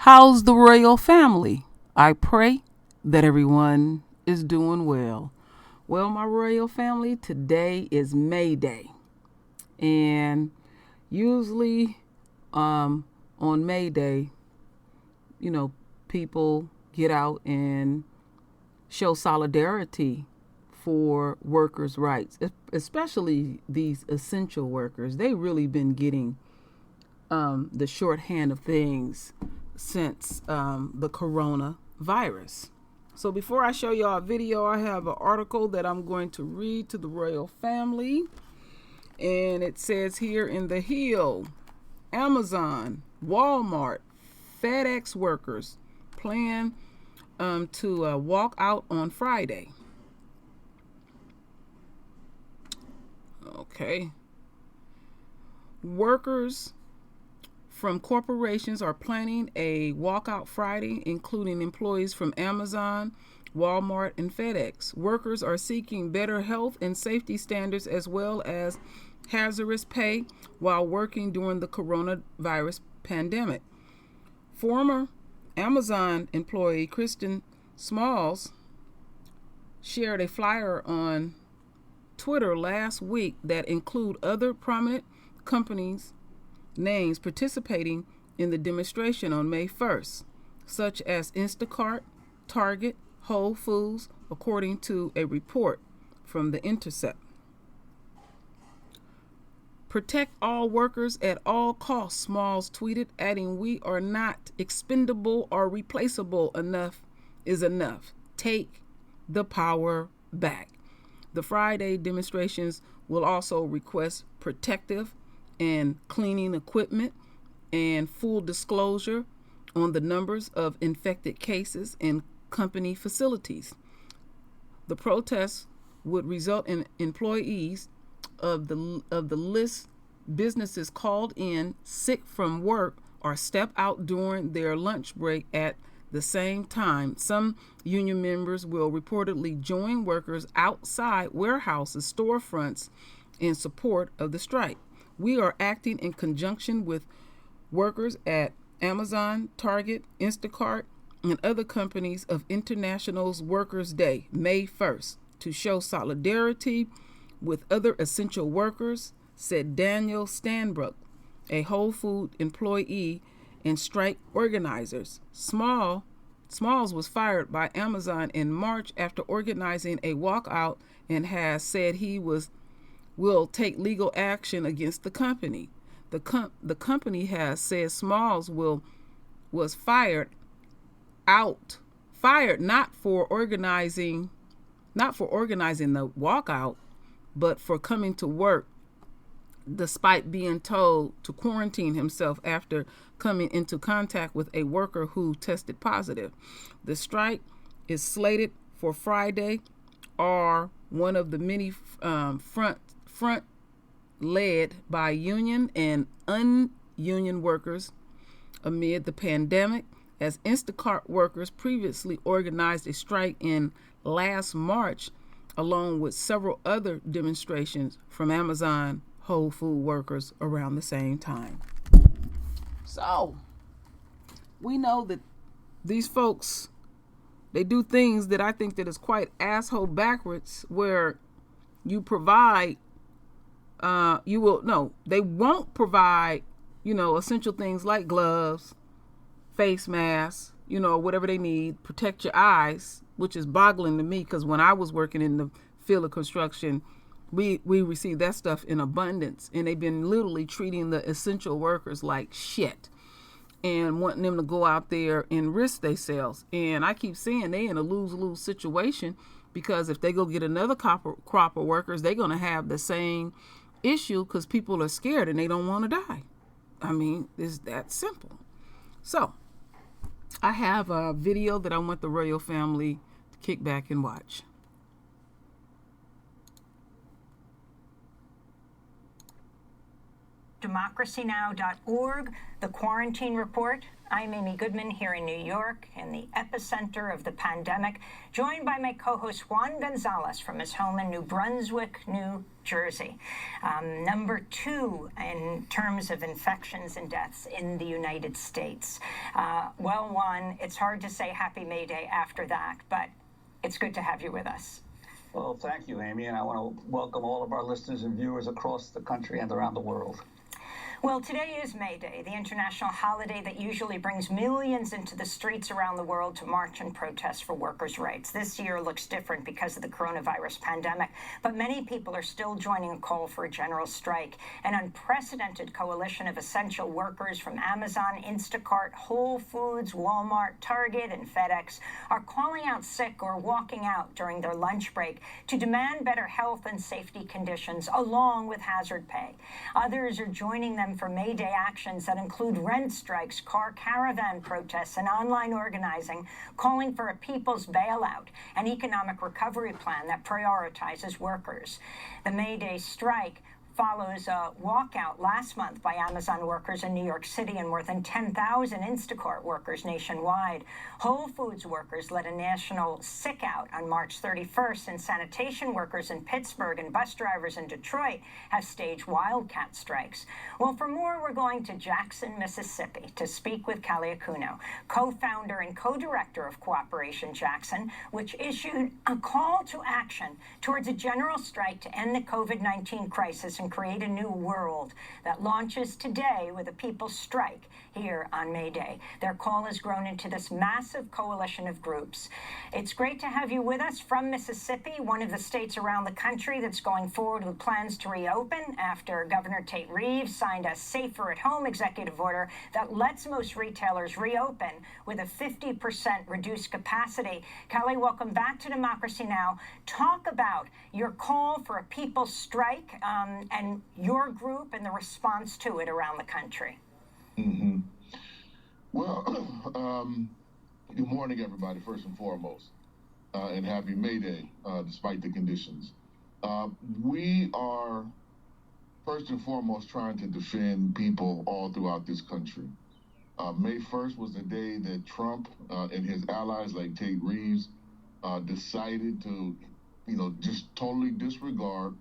How's the royal family? I pray that everyone is doing well. Well, my royal family, today is May Day. And usually on May Day, people get out and show solidarity for workers' rights, especially these essential workers. They really been getting the shorthand of things since the coronavirus. So before I show y'all a video, I have an article that I'm going to read to the royal family. And it says here in the Hill, Amazon, Walmart, FedEx workers plan to walk out on Friday. Okay. Workers from corporations are planning a walkout Friday, including employees from Amazon, Walmart, and FedEx. Workers are seeking better health and safety standards as well as hazardous pay while working during the coronavirus pandemic. Former Amazon employee Kristen Smalls shared a flyer on Twitter last week that include other prominent companies' names participating in the demonstration on May 1st, such as Instacart, Target, Whole Foods, according to a report from The Intercept. Protect all workers at all costs, Smalls tweeted, adding, "We are not expendable or replaceable. Enough is enough. Take the power back." The Friday demonstrations will also request protective and cleaning equipment and full disclosure on the numbers of infected cases in company facilities. The protests would result in employees of the list businesses called in sick from work or step out during their lunch break at the same time. Some union members will reportedly join workers outside warehouses, storefronts in support of the strike. We are acting in conjunction with workers at Amazon, Target, Instacart, and other companies of International's Workers' Day, May 1st, to show solidarity with other essential workers, said Daniel Stanbrook, a Whole Food employee and strike organizers. Smalls was fired by Amazon in March after organizing a walkout and has said he will take legal action against the company. The company has said Smalls was fired not for organizing the walkout, but for coming to work despite being told to quarantine himself after coming into contact with a worker who tested positive. The strike is slated for Friday, or one of the many front led by union and ununion workers amid the pandemic, as Instacart workers previously organized a strike in last March, along with several other demonstrations from Amazon Whole Food workers around the same time. So we know that these folks, they do things that I think that is quite asshole backwards, where you provide they won't provide, essential things like gloves, face masks, whatever they need, protect your eyes, which is boggling to me, because when I was working in the field of construction, we received that stuff in abundance, and they've been literally treating the essential workers like shit and wanting them to go out there and risk themselves. And I keep saying they in a lose-lose situation, because if they go get another crop of workers, they're going to have the same issue, because people are scared and they don't want to die. I mean, it's that simple. So I have a video that I want the royal family to kick back and watch. democracynow.org, the quarantine report. I'm Amy Goodman here in New York, in the epicenter of the pandemic, joined by my co-host Juan Gonzalez from his home in New Brunswick, New Jersey. Number 2 in terms of infections and deaths in the United States. Well, one, it's hard to say Happy May Day after that, but it's good to have you with us. Well, thank you, Amy, and I want to welcome all of our listeners and viewers across the country and around the world. Well, today is May Day, the international holiday that usually brings millions into the streets around the world to march and protest for workers' rights. This year looks different because of the coronavirus pandemic, but many people are still joining a call for a general strike. An unprecedented coalition of essential workers from Amazon, Instacart, Whole Foods, Walmart, Target, and FedEx are calling out sick or walking out during their lunch break to demand better health and safety conditions along with hazard pay. Others are joining them for May Day actions that include rent strikes, car caravan protests, and online organizing, calling for a people's bailout, an economic recovery plan that prioritizes workers. The May Day strike follows a walkout last month by Amazon workers in New York City and more than 10,000 Instacart workers nationwide. Whole Foods workers led a national sick out on March 31st, and sanitation workers in Pittsburgh and bus drivers in Detroit have staged wildcat strikes. Well, for more, we're going to Jackson, Mississippi to speak with Callie Acuno, co-founder and co-director of Cooperation Jackson, which issued a call to action towards a general strike to end the COVID-19 crisis and create a new world that launches today with a people's strike here on May Day. Their call has grown into this massive coalition of groups. It's great to have you with us from Mississippi, one of the states around the country that's going forward with plans to reopen after Governor Tate Reeves signed a safer at home executive order that lets most retailers reopen with a 50% reduced capacity. Callie, welcome back to Democracy Now! Talk about your call for a people's strike and your group and the response to it around the country. Mm-hmm. Well, good morning, everybody, first and foremost, and happy May Day, despite the conditions. We are, first and foremost, trying to defend people all throughout this country. May 1st was the day that Trump and his allies like Tate Reeves decided to, just totally disregard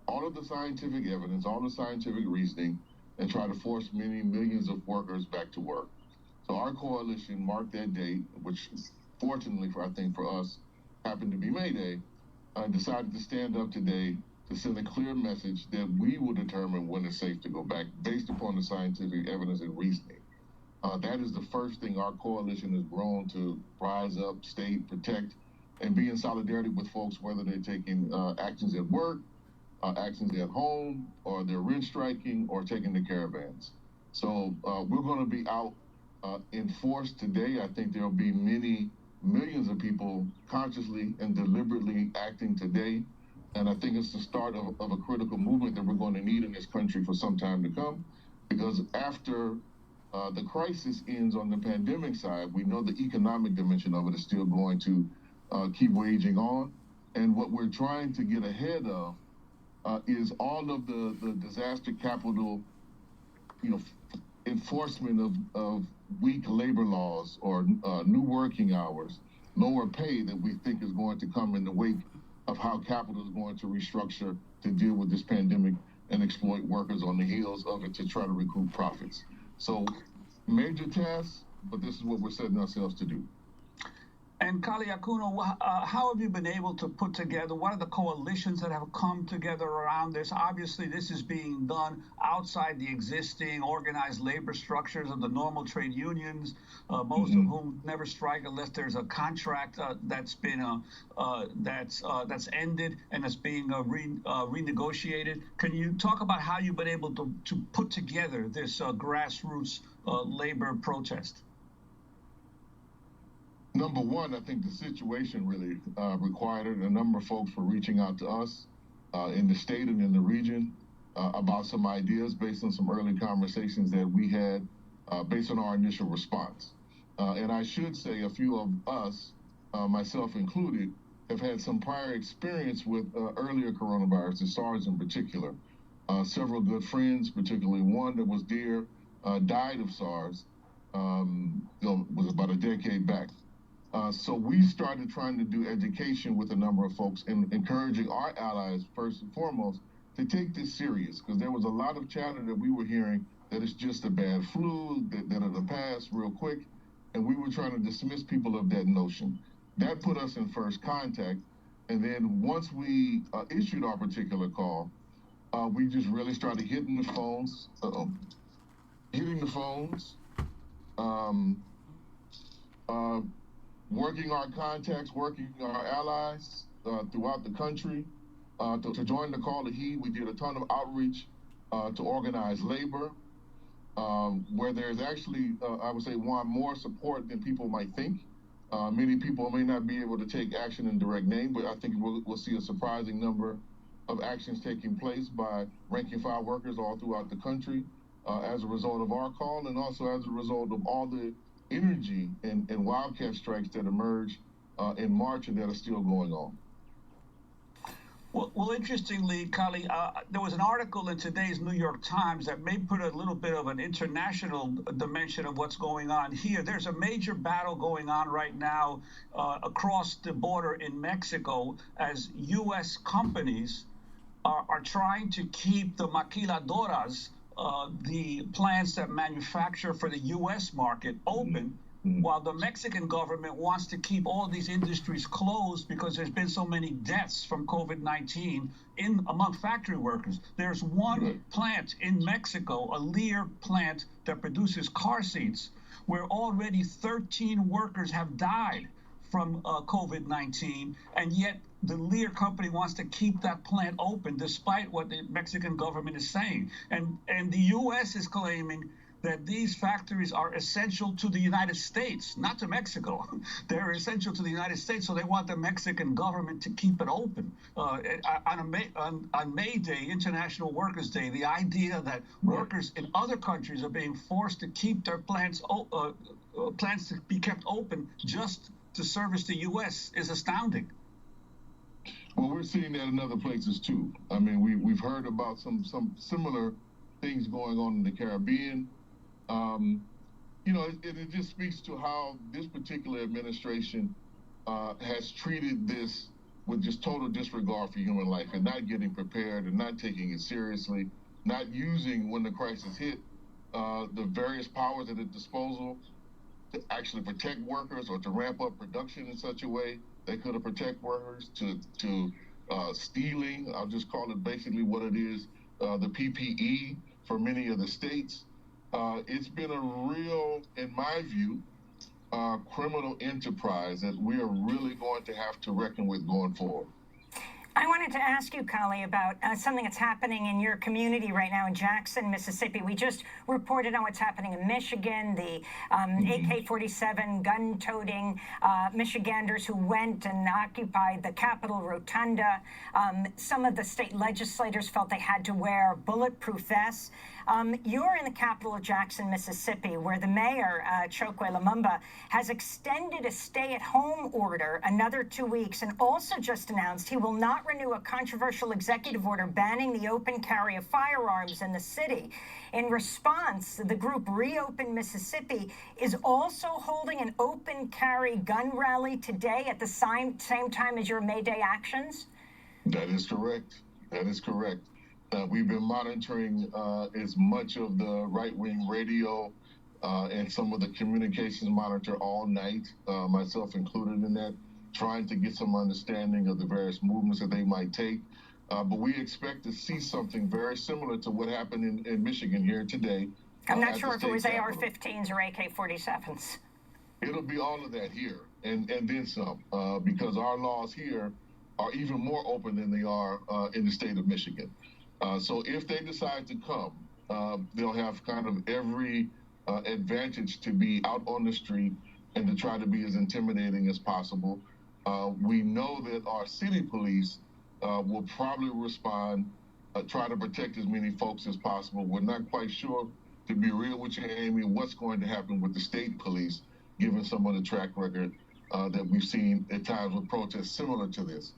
all of the scientific evidence, all the scientific reasoning, and try to force many millions of workers back to work. So our coalition marked that date, which fortunately for us happened to be May Day, decided to stand up today to send a clear message that we will determine when it's safe to go back based upon the scientific evidence and reasoning. That is the first thing our coalition has grown to rise up, state, protect, and be in solidarity with folks, whether they're taking actions at work, actions at home, or they're rent striking or taking the caravans. So we're going to be out in force today. I think there'll be many millions of people consciously and deliberately acting today. And I think it's the start of a critical movement that we're going to need in this country for some time to come. Because after the crisis ends on the pandemic side, we know the economic dimension of it is still going to keep waging on. And what we're trying to get ahead of is all of the disaster capital, enforcement of weak labor laws or new working hours, lower pay that we think is going to come in the wake of how capital is going to restructure to deal with this pandemic and exploit workers on the heels of it to try to recoup profits. So major tasks, but this is what we're setting ourselves to do. And Callie Acuno, how have you been able to put together, what are the coalitions that have come together around this? Obviously, this is being done outside the existing organized labor structures of the normal trade unions, most of whom never strike unless there's a contract that's been that's ended and that's being renegotiated. Can you talk about how you've been able to put together this grassroots labor protest? Number one, I think the situation really required it. A number of folks were reaching out to us in the state and in the region about some ideas based on some early conversations that we had based on our initial response. And I should say a few of us, myself included, have had some prior experience with earlier coronavirus, the SARS in particular. Several good friends, particularly one that was dear, died of SARS, was about a decade back. So we started trying to do education with a number of folks and encouraging our allies, first and foremost, to take this serious, because there was a lot of chatter that we were hearing that it's just a bad flu, that it'll pass real quick, and we were trying to dismiss people of that notion. That put us in first contact, and then once we issued our particular call, we just really started hitting the phones, working our contacts, working our allies throughout the country to join the call to heed. We did a ton of outreach to organize labor, where there's actually, I would say, more support than people might think. Many people may not be able to take action in direct name, but I think we'll see a surprising number of actions taking place by rank and file workers all throughout the country as a result of our call, and also as a result of all the energy and wildcat strikes that emerged in March and that are still going on. Well, interestingly, Kali, there was an article in today's New York Times that may put a little bit of an international dimension of what's going on here. There's a major battle going on right now across the border in Mexico as U.S. companies are trying to keep the maquiladoras, the plants that manufacture for the U.S. market, open, while the Mexican government wants to keep all these industries closed because there's been so many deaths from COVID-19 among factory workers. There's one plant in Mexico, a Lear plant that produces car seats, where already 13 workers have died from COVID-19, and yet the Lear company wants to keep that plant open despite what the Mexican government is saying. And the U.S. is claiming that these factories are essential to the United States, not to Mexico. They're essential to the United States, so they want the Mexican government to keep it open. On May Day, International Workers' Day, the idea that workers in other countries are being forced to keep their plants to be kept open just to service the U.S. is astounding. Well, we're seeing that in other places too. I mean, we've heard about some similar things going on in the Caribbean. It just speaks to how this particular administration has treated this with just total disregard for human life and not getting prepared and not taking it seriously, not using, when the crisis hit, the various powers at its disposal to actually protect workers or to ramp up production in such a way they could have protect workers, to stealing, I'll just call it basically what it is, the PPE for many of the states. It's been a real, in my view, criminal enterprise that we are really going to have to reckon with going forward. I wanted to ask you, Kali, about something that's happening in your community right now in Jackson, Mississippi. We just reported on what's happening in Michigan, the AK-47 gun-toting Michiganders who went and occupied the Capitol Rotunda. Some of the state legislators felt they had to wear bulletproof vests. You're in the capital of Jackson, Mississippi, where the mayor, Chokwe Lumumba, has extended a stay-at-home order another 2 weeks and also just announced he will not renew a controversial executive order banning the open carry of firearms in the city. In response, the group Reopen Mississippi is also holding an open carry gun rally today at the same time as your May Day actions? That is correct. That is correct. We've been monitoring as much of the right-wing radio and some of the communications monitor all night, myself included in that, trying to get some understanding of the various movements that they might take. But we expect to see something very similar to what happened in Michigan here today. I'm not sure if it was AR-15s or AK-47s. It'll be all of that here and then some, because our laws here are even more open than they are in the state of Michigan. So if they decide to come, they'll have kind of every advantage to be out on the street and to try to be as intimidating as possible. We know that our city police will probably respond, try to protect as many folks as possible. We're not quite sure, to be real with you, Amy, what's going to happen with the state police, given some of the track record that we've seen at times with protests similar to this.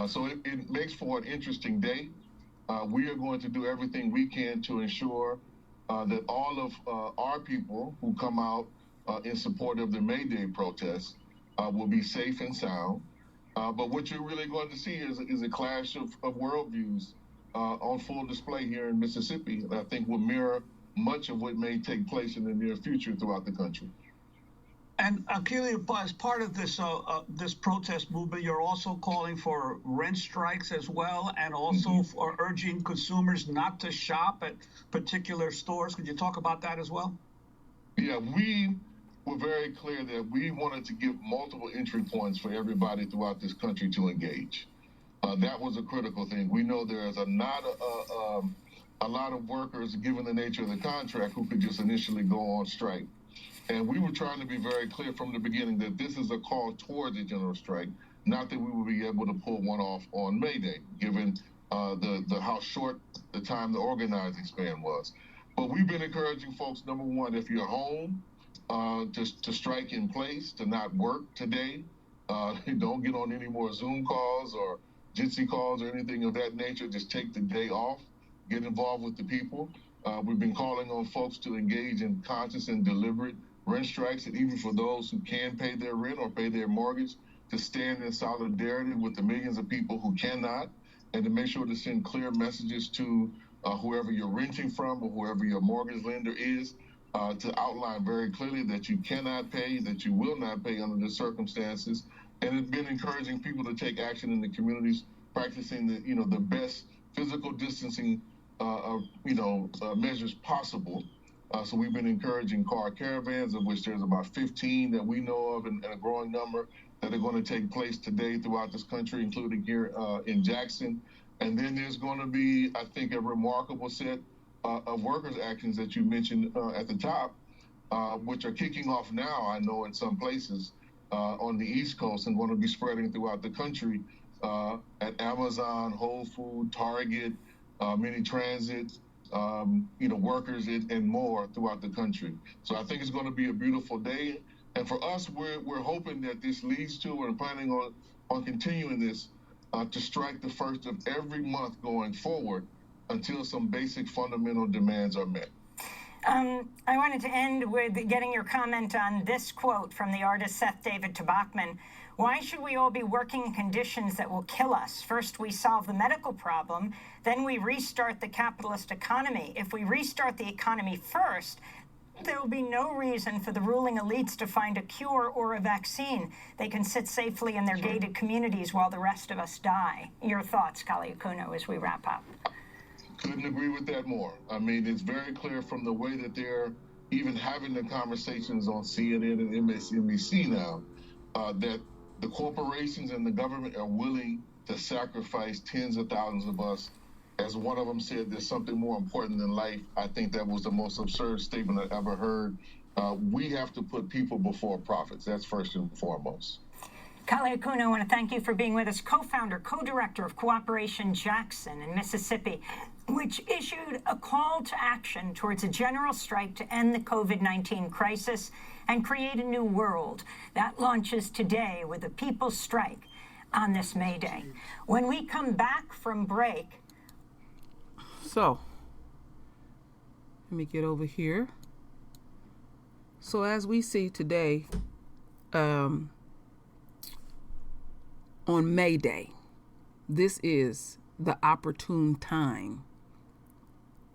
So it makes for an interesting day. We are going to do everything we can to ensure that all of our people who come out in support of the May Day protests will be safe and sound. But what you're really going to see is a clash of worldviews on full display here in Mississippi, and I think will mirror much of what may take place in the near future throughout the country. And Kelia, as part of this this protest movement, you're also calling for rent strikes as well, and also for urging consumers not to shop at particular stores. Could you talk about that as well? Yeah, we were very clear that we wanted to give multiple entry points for everybody throughout this country to engage. That was a critical thing. We know there is a lot of workers, given the nature of the contract, who could just initially go on strike. And we were trying to be very clear from the beginning that this is a call towards a general strike, not that we would be able to pull one off on May Day, given the how short the time the organizing span was. But we've been encouraging folks, number one, if you're home, to strike in place, to not work today. Don't get on any more Zoom calls or Jitsi calls or anything of that nature. Just take the day off, get involved with the people. We've been calling on folks to engage in conscious and deliberate rent strikes, and even for those who can pay their rent or pay their mortgage, to stand in solidarity with the millions of people who cannot, and to make sure to send clear messages to whoever you're renting from or whoever your mortgage lender is, to outline very clearly that you cannot pay, that you will not pay under the circumstances. And it's been encouraging people to take action in the communities, practicing the best physical distancing measures possible. So we've been encouraging car caravans, of which there's about 15 that we know of, and a growing number that are going to take place today throughout this country, including here in Jackson. And then there's going to be, I think, a remarkable set of workers' actions that you mentioned at the top, which are kicking off now, I know, in some places on the East Coast, and going to be spreading throughout the country at Amazon, Whole Foods, Target, many transit, workers and more throughout the country. So I think it's going to be a beautiful day. And for us, we're hoping that this leads to, and planning on continuing this, to strike the first of every month going forward until some basic fundamental demands are met. I wanted to end with getting your comment on this quote from the artist Seth David Tabachman. Why should we all be working in conditions that will kill us? First, we solve the medical problem, then we restart the capitalist economy. If we restart the economy first, there will be no reason for the ruling elites to find a cure or a vaccine. They can sit safely in their gated communities while the rest of us die. Your thoughts, Kalia Kuno, as we wrap up. Couldn't agree with that more. I mean, it's very clear from the way that they're even having the conversations on CNN and MSNBC now, that the corporations and the government are willing to sacrifice tens of thousands of us. As one of them said, there's something more important than life. I think that was the most absurd statement I've ever heard. We have to put people before profits. That's first and foremost. Kalia Kuno, I want to thank you for being with us, co-founder, co-director of Cooperation Jackson in Mississippi, which issued a call to action towards a general strike to end the COVID-19 crisis and create a new world. That launches today with a people's strike on this May Day. When we come back from break... So, let me get over here. So as we see today, on May Day, this is the opportune time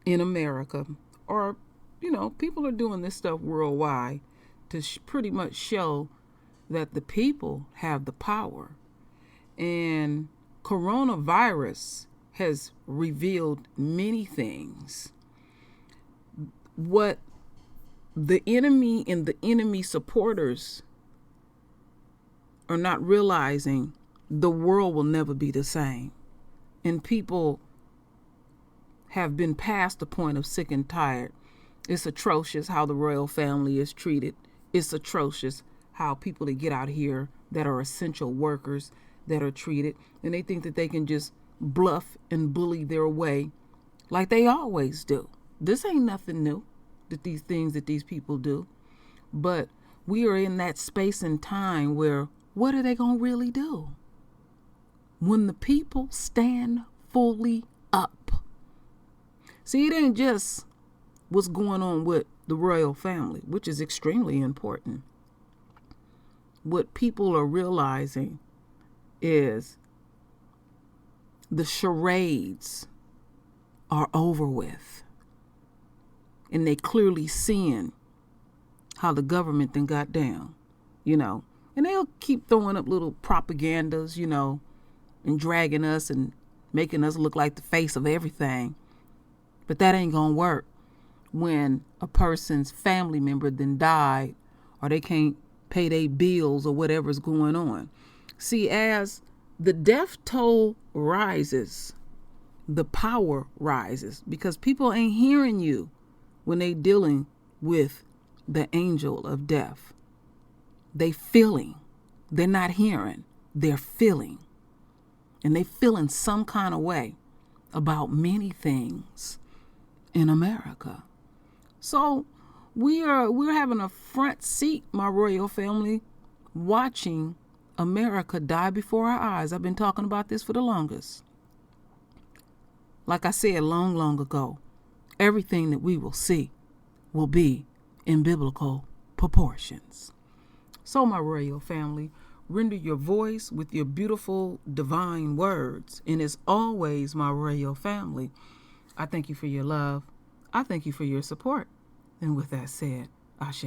in America, or, people are doing this stuff worldwide to pretty much show that the people have the power. And coronavirus has revealed many things. What the enemy and the enemy supporters are not realizing, the world will never be the same. And people have been past the point of sick and tired. It's atrocious how the royal family is treated. It's atrocious how people that get out here that are essential workers that are treated. And they think that they can just bluff and bully their way like they always do. This ain't nothing new, that these things that these people do. But we are in that space and time where, what are they going to really do? When the people stand fully up. See, it ain't just what's going on with the royal family, which is extremely important. What people are realizing is the charades are over with. And they clearly seeing how the government then got down, and they'll keep throwing up little propagandas, and dragging us and making us look like the face of everything. But that ain't gonna work when a person's family member then died, or they can't pay their bills or whatever's going on. See, as the death toll rises, the power rises, because people ain't hearing you when they dealing with the angel of death. They feeling. They're not hearing. They're feeling. And they feeling some kind of way about many things in America. So we're having a front seat, my royal family, watching America die before our eyes. I've been talking about this for the longest. Like I said long ago, everything that we will see will be in biblical proportions. So, my royal family, render your voice with your beautiful divine words. And as always, my royal family, I thank you for your love. I thank you for your support. And with that said, Ashe.